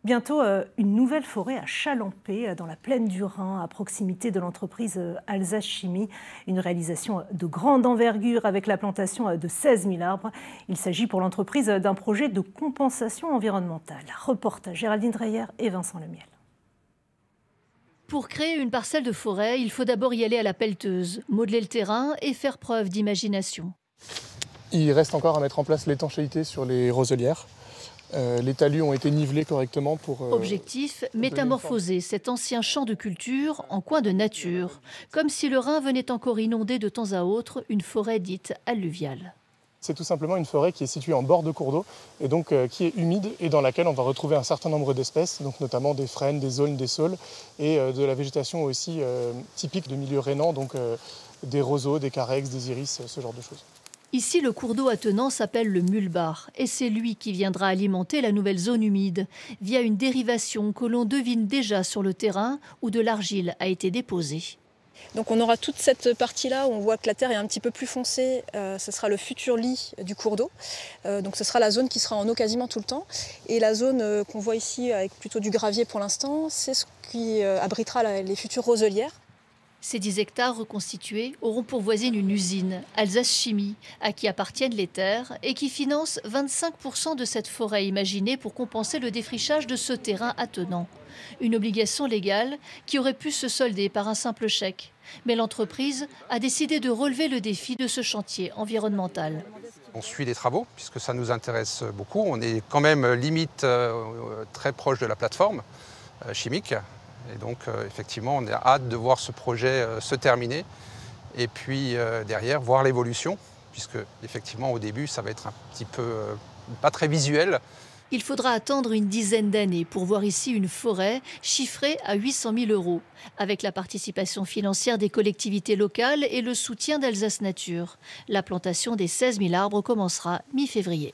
Bientôt, une nouvelle forêt à Chalampé, dans la plaine du Rhin, à proximité de l'entreprise Alsace Chimie. Une réalisation de grande envergure avec la plantation de 16 000 arbres. Il s'agit pour l'entreprise d'un projet de compensation environnementale. Reportage Géraldine Dreyer et Vincent Lemiel. Pour créer une parcelle de forêt, il faut d'abord y aller à la pelleteuse, modeler le terrain et faire preuve d'imagination. Il reste encore à mettre en place l'étanchéité sur les roselières. Les talus ont été nivelés correctement pour... Objectif, métamorphoser cet ancien champ de culture en coin de nature, comme si le Rhin venait encore inonder de temps à autre une forêt dite alluviale. C'est tout simplement une forêt qui est située en bord de cours d'eau et donc qui est humide et dans laquelle on va retrouver un certain nombre d'espèces, donc notamment des frênes, des aulnes, des saules et de la végétation aussi typique de milieu rhénan, donc des roseaux, des carex, des iris, ce genre de choses. Ici, le cours d'eau attenant s'appelle le Mulbach et c'est lui qui viendra alimenter la nouvelle zone humide via une dérivation que l'on devine déjà sur le terrain où de l'argile a été déposée. Donc on aura toute cette partie-là où on voit que la terre est un petit peu plus foncée, ce sera le futur lit du cours d'eau. Donc ce sera la zone qui sera en eau quasiment tout le temps. Et la zone qu'on voit ici avec plutôt du gravier pour l'instant, c'est ce qui abritera les futures roselières. Ces 10 hectares reconstitués auront pour voisine une usine, Alsace Chimie, à qui appartiennent les terres et qui finance 25% de cette forêt imaginée pour compenser le défrichage de ce terrain attenant. Une obligation légale qui aurait pu se solder par un simple chèque. Mais l'entreprise a décidé de relever le défi de ce chantier environnemental. On suit les travaux puisque ça nous intéresse beaucoup. On est quand même limite très proche de la plateforme chimique. Et donc, effectivement, on a hâte de voir ce projet se terminer et puis derrière, voir l'évolution, puisque, effectivement, au début, ça va être un petit peu pas très visuel. Il faudra attendre une dizaine d'années pour voir ici une forêt chiffrée à 800 000 €, avec la participation financière des collectivités locales et le soutien d'Alsace Nature. La plantation des 16 000 arbres commencera mi-février.